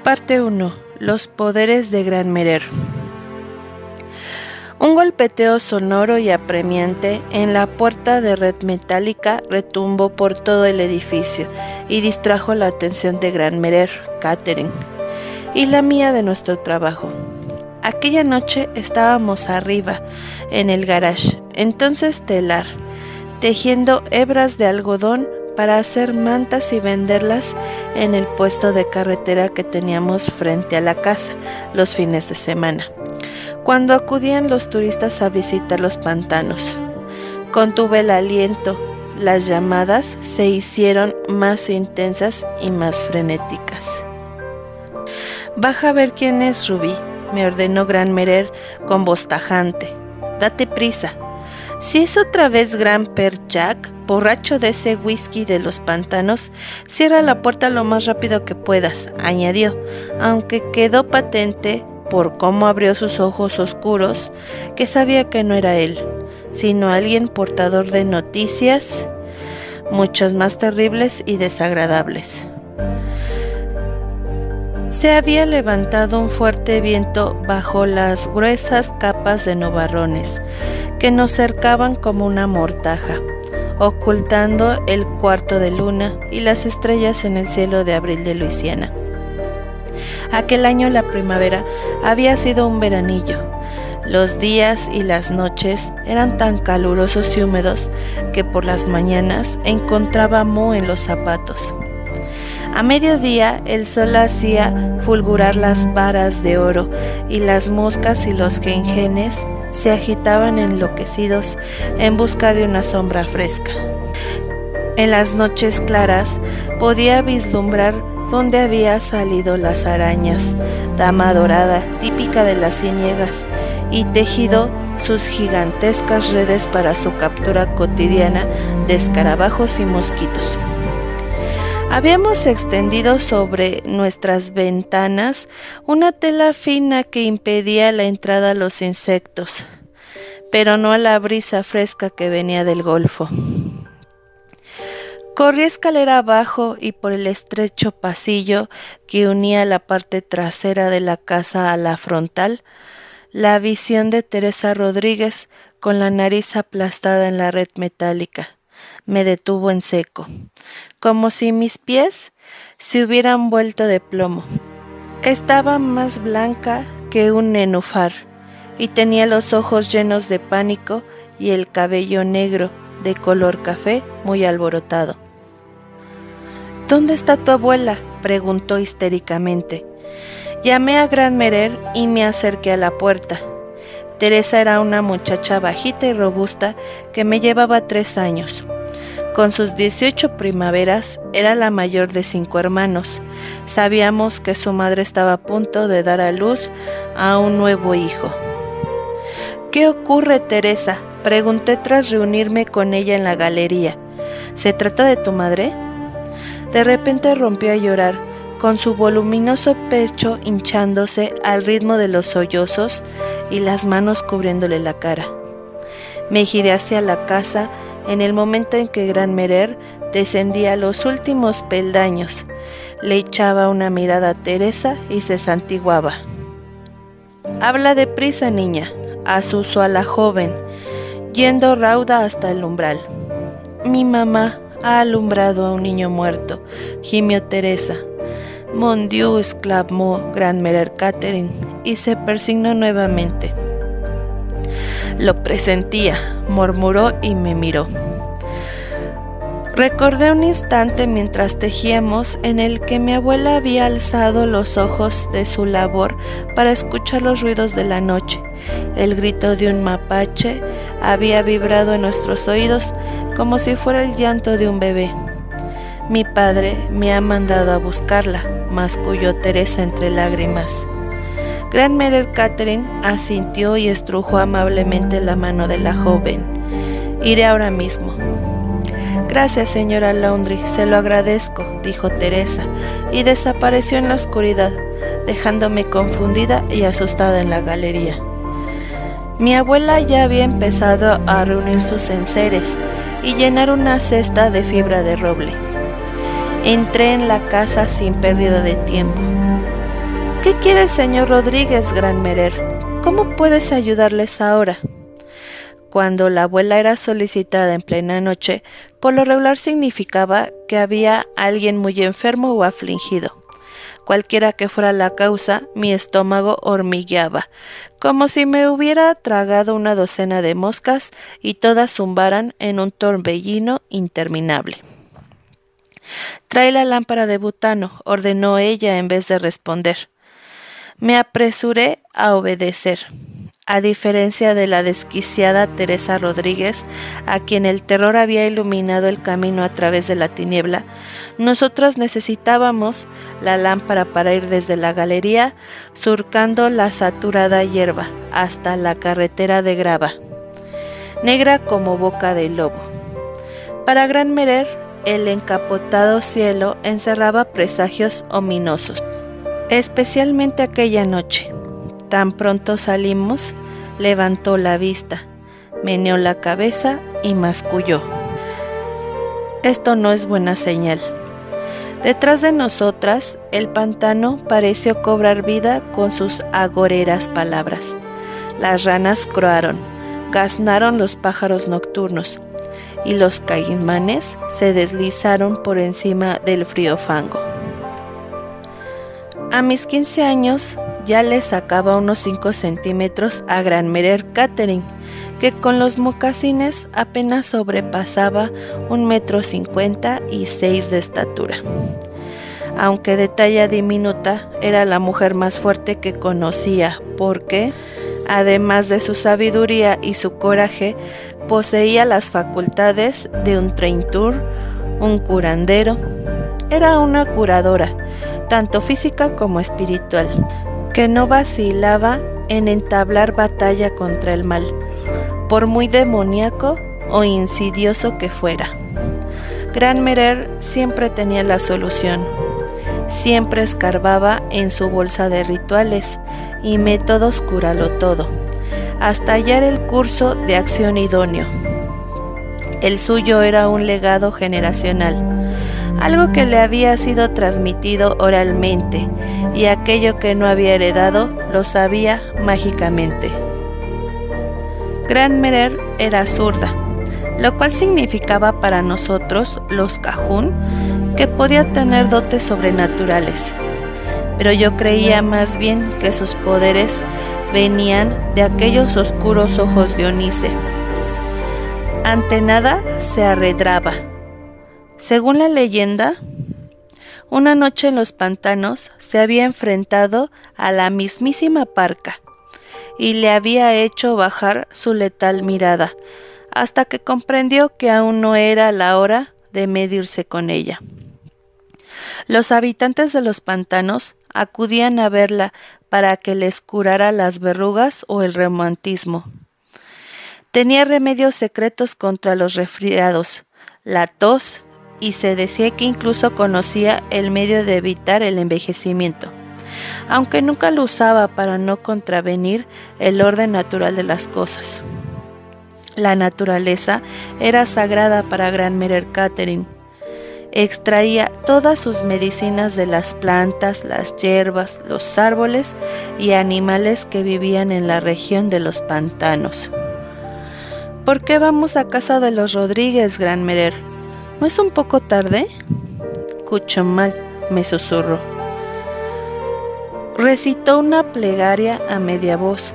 Parte 1. Los poderes de Granmerer. Un golpeteo sonoro y apremiante en la puerta de red metálica retumbó por todo el edificio y distrajo la atención de Granmerer, Catherine, y la mía de nuestro trabajo. Aquella noche estábamos arriba, en el garage, entonces telar, tejiendo hebras de algodón para hacer mantas y venderlas en el puesto de carretera que teníamos frente a la casa los fines de semana, cuando acudían los turistas a visitar los pantanos. Contuve el aliento, las llamadas se hicieron más intensas y más frenéticas. «Baja a ver quién es, Ruby», me ordenó Granmerer con voz tajante. «Date prisa. Si es otra vez Grandper Jack, borracho de ese whisky de los pantanos, cierra la puerta lo más rápido que puedas», añadió, aunque quedó patente por cómo abrió sus ojos oscuros que sabía que no era él, sino alguien portador de noticias muchas más terribles y desagradables. Se había levantado un fuerte viento bajo las gruesas capas de nubarrones que nos cercaban como una mortaja, ocultando el cuarto de luna y las estrellas en el cielo de abril de Luisiana. Aquel año la primavera había sido un veranillo. Los días y las noches eran tan calurosos y húmedos que por las mañanas encontraba moho en los zapatos. A mediodía el sol hacía fulgurar las varas de oro y las moscas y los genjenes se agitaban enloquecidos en busca de una sombra fresca. En las noches claras podía vislumbrar dónde había salido las arañas, dama dorada típica de las ciénegas, y tejido sus gigantescas redes para su captura cotidiana de escarabajos y mosquitos. Habíamos extendido sobre nuestras ventanas una tela fina que impedía la entrada a los insectos, pero no a la brisa fresca que venía del golfo. Corrí escalera abajo y por el estrecho pasillo que unía la parte trasera de la casa a la frontal, la visión de Teresa Rodríguez con la nariz aplastada en la red metálica me detuvo en seco, como si mis pies se hubieran vuelto de plomo. Estaba más blanca que un nenúfar y tenía los ojos llenos de pánico y el cabello negro de color café muy alborotado. «¿Dónde está tu abuela?», preguntó histéricamente. Llamé a Granmerer y me acerqué a la puerta. Teresa era una muchacha bajita y robusta que me llevaba 3 años. Con sus 18 primaveras era la mayor de 5 hermanos. Sabíamos que su madre estaba a punto de dar a luz a un nuevo hijo. «¿Qué ocurre, Teresa?», pregunté tras reunirme con ella en la galería. «¿Se trata de tu madre?». De repente rompió a llorar, con su voluminoso pecho hinchándose al ritmo de los sollozos y las manos cubriéndole la cara. Me giré hacia la casa en el momento en que Granmerer descendía los últimos peldaños. Le echaba una mirada a Teresa y se santiguaba. «Habla deprisa, niña», azuzó a la joven, yendo rauda hasta el umbral. «Mi mamá ha alumbrado a un niño muerto», gimió Teresa. «Mon Dieu», exclamó Granmerer Catherine, y se persignó nuevamente. «Lo presentía», murmuró y me miró. Recordé un instante mientras tejíamos en el que mi abuela había alzado los ojos de su labor para escuchar los ruidos de la noche. El grito de un mapache había vibrado en nuestros oídos como si fuera el llanto de un bebé. «Mi padre me ha mandado a buscarla», masculló Teresa entre lágrimas. Granmerer Catherine asintió y estrujó amablemente la mano de la joven. «Iré ahora mismo». «Gracias, señora Laundrie, se lo agradezco», dijo Teresa, y desapareció en la oscuridad, dejándome confundida y asustada en la galería. Mi abuela ya había empezado a reunir sus enseres y llenar una cesta de fibra de roble. Entré en la casa sin pérdida de tiempo. ¿Qué quiere el señor Rodríguez, Gran Merer? ¿Cómo puedes ayudarles ahora? Cuando la abuela era solicitada en plena noche, por lo regular significaba que había alguien muy enfermo o afligido. Cualquiera que fuera la causa, mi estómago hormigueaba, como si me hubiera tragado una docena de moscas y todas zumbaran en un torbellino interminable. «Trae la lámpara de butano», ordenó ella en vez de responder. Me apresuré a obedecer. A diferencia de la desquiciada Teresa Rodríguez, a quien el terror había iluminado el camino a través de la tiniebla, nosotras necesitábamos la lámpara para ir desde la galería, surcando la saturada hierba, hasta la carretera de grava, negra como boca de lobo. Para Gran Merer, el encapotado cielo encerraba presagios ominosos, especialmente aquella noche. Tan pronto salimos, levantó la vista, meneó la cabeza y masculló. Esto no es buena señal. Detrás de nosotras, el pantano pareció cobrar vida con sus agoreras palabras. Las ranas croaron, gaznaron los pájaros nocturnos, y los caimanes se deslizaron por encima del frío fango. A mis 15 años ya le sacaba unos 5 centímetros a Gran Merer Catherine, que con los mocasines apenas sobrepasaba 1,50 m y 6 de estatura. Aunque de talla diminuta, era la mujer más fuerte que conocía, porque, además de su sabiduría y su coraje, poseía las facultades de un treintour, un curandero. Era una curadora, tanto física como espiritual, que no vacilaba en entablar batalla contra el mal, por muy demoníaco o insidioso que fuera. Gran Merer siempre tenía la solución, siempre escarbaba en su bolsa de rituales y métodos cúralo todo, hasta hallar el curso de acción idóneo. El suyo era un legado generacional, algo que le había sido transmitido oralmente, y aquello que no había heredado lo sabía mágicamente. Gran Merer era zurda, lo cual significaba para nosotros, los cajún, que podía tener dotes sobrenaturales, pero yo creía más bien que sus poderes venían de aquellos oscuros ojos de Onice. Ante nada se arredraba. Según la leyenda, una noche en los pantanos se había enfrentado a la mismísima parca y le había hecho bajar su letal mirada, hasta que comprendió que aún no era la hora de medirse con ella. Los habitantes de los pantanos acudían a verla para que les curara las verrugas o el reumatismo. Tenía remedios secretos contra los resfriados, la tos, y se decía que incluso conocía el medio de evitar el envejecimiento, aunque nunca lo usaba para no contravenir el orden natural de las cosas. La naturaleza era sagrada para Gran Merer Catherine. Extraía todas sus medicinas de las plantas, las hierbas, los árboles y animales que vivían en la región de los pantanos. ¿Por qué vamos a casa de los Rodríguez, Gran Merer? ¿No es un poco tarde? Escucho mal, me susurró. Recitó una plegaria a media voz.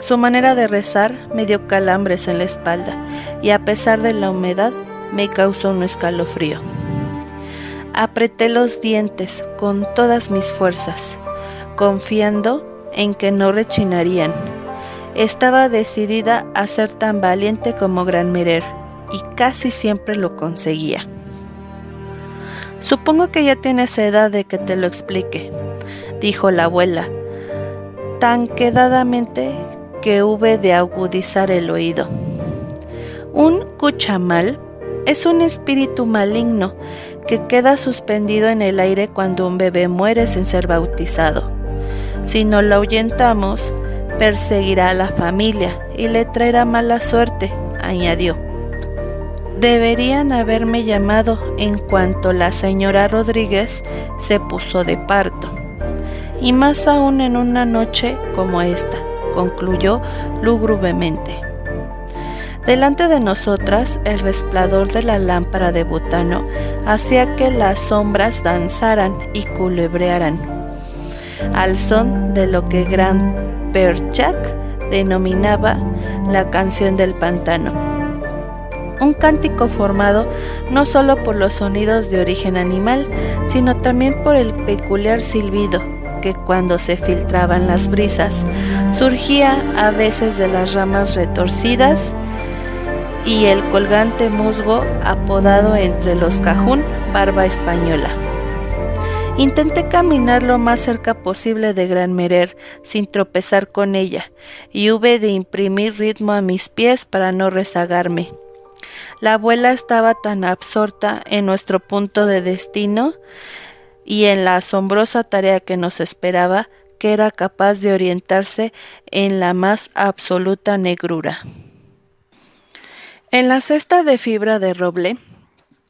Su manera de rezar me dio calambres en la espalda y a pesar de la humedad me causó un escalofrío. Apreté los dientes con todas mis fuerzas, confiando en que no rechinarían. Estaba decidida a ser tan valiente como Gran Merer, y casi siempre lo conseguía. Supongo que ya tienes edad de que te lo explique, dijo la abuela, tan quedadamente que hube de agudizar el oído. Un cuchamal es un espíritu maligno que queda suspendido en el aire cuando un bebé muere sin ser bautizado. Si no lo ahuyentamos, perseguirá a la familia y le traerá mala suerte, añadió. Deberían haberme llamado en cuanto la señora Rodríguez se puso de parto. y más aún en una noche como esta, concluyó lúgubremente. Delante de nosotras, el resplandor de la lámpara de butano hacía que las sombras danzaran y culebrearan, al son de lo que Gran Perchak denominaba la canción del pantano. Un cántico formado no solo por los sonidos de origen animal, sino también por el peculiar silbido que, cuando se filtraban las brisas, surgía a veces de las ramas retorcidas y el colgante musgo apodado entre los cajún barba española. Intenté caminar lo más cerca posible de Gran Merer sin tropezar con ella, y hube de imprimir ritmo a mis pies para no rezagarme. La abuela estaba tan absorta en nuestro punto de destino y en la asombrosa tarea que nos esperaba, que era capaz de orientarse en la más absoluta negrura. En la cesta de fibra de roble,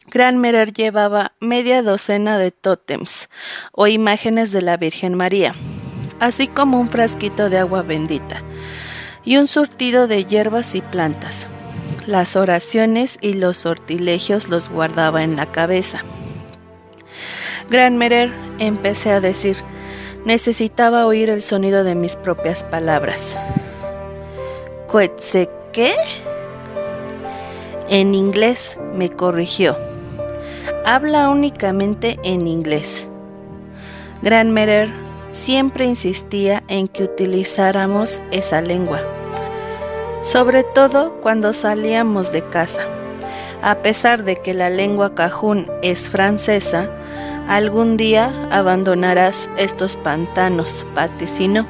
Gran Merer llevaba media docena de tótems o imágenes de la Virgen María, así como un frasquito de agua bendita y un surtido de hierbas y plantas. Las oraciones y los sortilegios los guardaba en la cabeza. Gran Merer, empecé a decir, necesitaba oír el sonido de mis propias palabras. ¿Qué? En inglés, me corrigió. Habla únicamente en inglés. Gran Merer siempre insistía en que utilizáramos esa lengua, sobre todo cuando salíamos de casa. A pesar de que la lengua cajún es francesa, algún día abandonarás estos pantanos, vaticinó,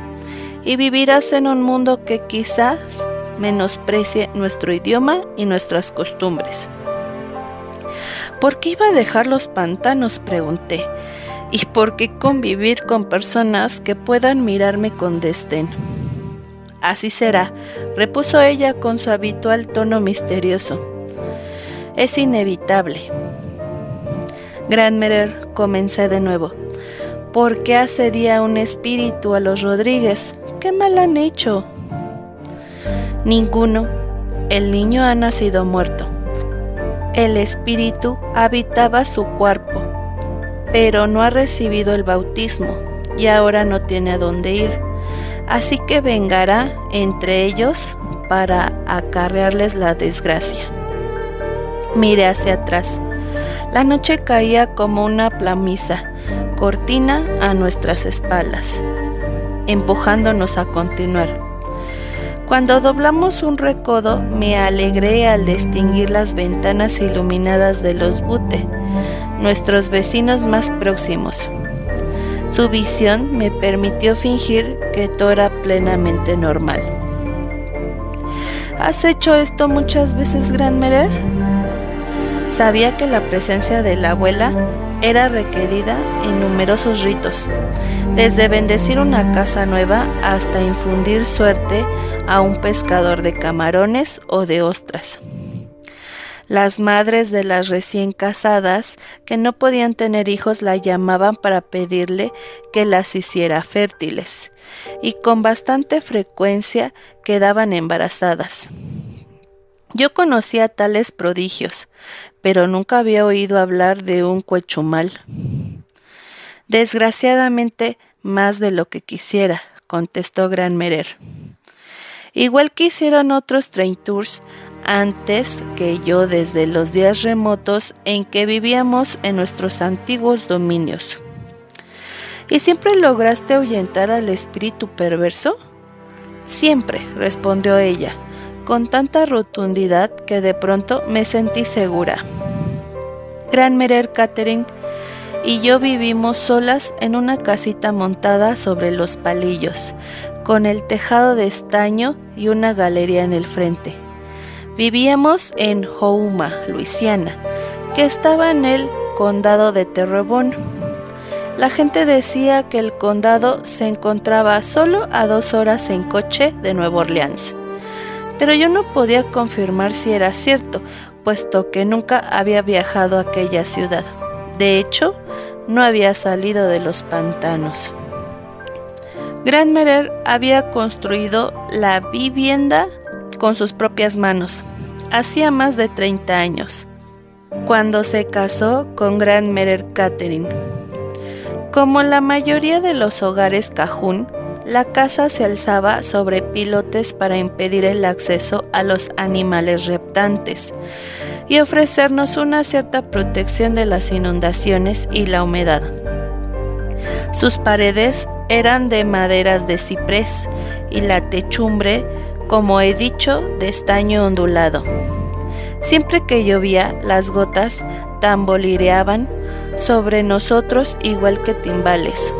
y vivirás en un mundo que quizás menosprecie nuestro idioma y nuestras costumbres. ¿Por qué iba a dejar los pantanos?, pregunté. ¿Y por qué convivir con personas que puedan mirarme con desdén? Así será, repuso ella con su habitual tono misterioso. Es inevitable. Gran Merer, comencé de nuevo. ¿Por qué asedía un espíritu a los Rodríguez? ¿Qué mal han hecho? Ninguno. El niño ha nacido muerto. El espíritu habitaba su cuerpo, pero no ha recibido el bautismo y ahora no tiene a dónde ir. Así que vengará entre ellos para acarrearles la desgracia. Miré hacia atrás. La noche caía como una plamiza, cortina a nuestras espaldas, empujándonos a continuar. Cuando doblamos un recodo, me alegré al distinguir las ventanas iluminadas de los Bute, nuestros vecinos más próximos. Su visión me permitió fingir que todo era plenamente normal. ¿Has hecho esto muchas veces, Gran Merer? Sabía que la presencia de la abuela era requerida en numerosos ritos, desde bendecir una casa nueva hasta infundir suerte a un pescador de camarones o de ostras. Las madres de las recién casadas que no podían tener hijos la llamaban para pedirle que las hiciera fértiles, y con bastante frecuencia quedaban embarazadas. Yo conocía tales prodigios, pero nunca había oído hablar de un cuechumal. Desgraciadamente, más de lo que quisiera, contestó Gran Merer. Igual que hicieron otros traitors antes que yo desde los días remotos en que vivíamos en nuestros antiguos dominios. ¿Y siempre lograste ahuyentar al espíritu perverso? Siempre, respondió ella, con tanta rotundidad que de pronto me sentí segura. Gran Merer, Catherine y yo vivimos solas en una casita montada sobre los palillos, con el tejado de estaño y una galería en el frente. Vivíamos en Houma, Luisiana, que estaba en el condado de Terrebonne. La gente decía que el condado se encontraba solo a 2 horas en coche de Nueva Orleans, pero yo no podía confirmar si era cierto, puesto que nunca había viajado a aquella ciudad. De hecho, no había salido de los pantanos. Grandmerer había construido la vivienda con sus propias manos, hacía más de 30 años, cuando se casó con Grandmerer Catherine. Como la mayoría de los hogares cajún, la casa se alzaba sobre pilotes para impedir el acceso a los animales reptantes y ofrecernos una cierta protección de las inundaciones y la humedad. Sus paredes eran de maderas de ciprés y la techumbre, como he dicho, de estaño ondulado. Siempre que llovía, las gotas tamborileaban sobre nosotros igual que timbales.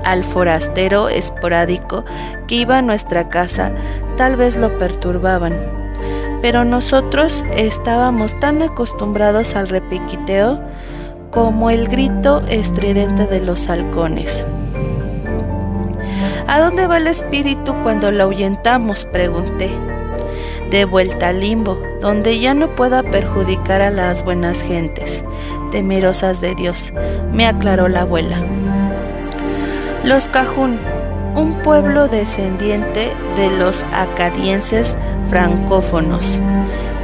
Al forastero esporádico que iba a nuestra casa tal vez lo perturbaban, pero nosotros estábamos tan acostumbrados al repiqueteo como el grito estridente de los halcones. ¿A dónde va el espíritu cuando lo ahuyentamos?, pregunté. De vuelta al limbo, donde ya no pueda perjudicar a las buenas gentes, temerosas de Dios, me aclaró la abuela. Los cajún, un pueblo descendiente de los acadienses francófonos,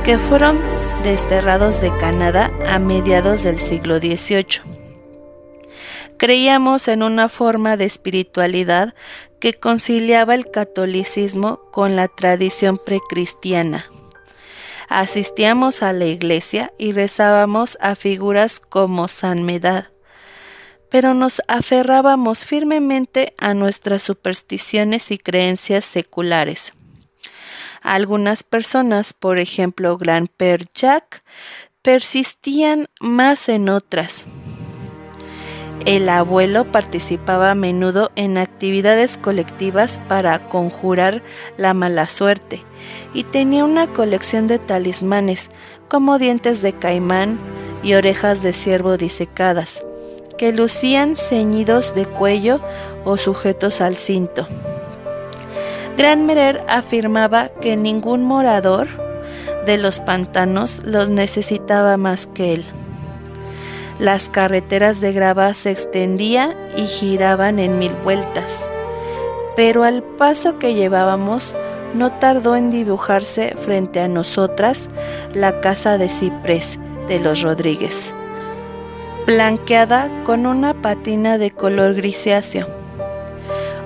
que fueron desterrados de Canadá a mediados del siglo XVIII. Creíamos en una forma de espiritualidad que conciliaba el catolicismo con la tradición precristiana. Asistíamos a la iglesia y rezábamos a figuras como San Medard, pero nos aferrábamos firmemente a nuestras supersticiones y creencias seculares. Algunas personas, por ejemplo Grand-Père Jacques, persistían más en otras. El abuelo participaba a menudo en actividades colectivas para conjurar la mala suerte y tenía una colección de talismanes como dientes de caimán y orejas de ciervo disecadas, que lucían ceñidos de cuello o sujetos al cinto. Grandmerer afirmaba que ningún morador de los pantanos los necesitaba más que él. Las carreteras de grava se extendían y giraban en 1000 vueltas, pero al paso que llevábamos no tardó en dibujarse frente a nosotras la casa de ciprés de los Rodríguez, blanqueada con una patina de color grisáceo.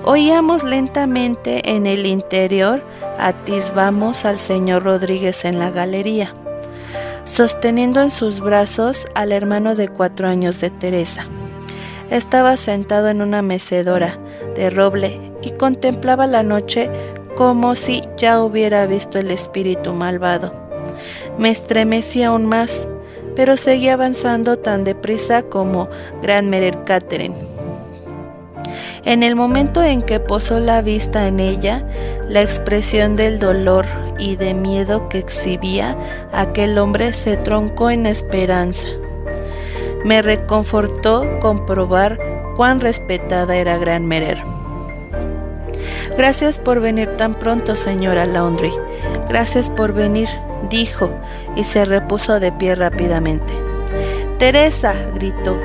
Oíamos lentamente en el interior, atisbamos al señor Rodríguez en la galería, sosteniendo en sus brazos al hermano de 4 años de Teresa. Estaba sentado en una mecedora de roble y contemplaba la noche como si ya hubiera visto el espíritu malvado. Me estremecí aún más, pero seguía avanzando tan deprisa como Grandmerer Catherine. En el momento en que posó la vista en ella, la expresión del dolor y de miedo que exhibía aquel hombre se troncó en esperanza. Me reconfortó comprobar cuán respetada era Grandmerer. «Gracias por venir tan pronto, señora Laundrie. Gracias por venir», dijo, y se repuso de pie rápidamente. «Teresa», gritó.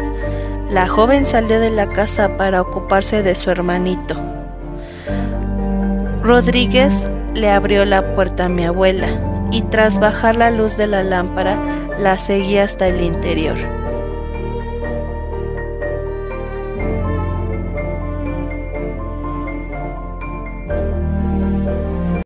La joven salió de la casa para ocuparse de su hermanito. Rodríguez le abrió la puerta a mi abuela y tras bajar la luz de la lámpara la seguí hasta el interior.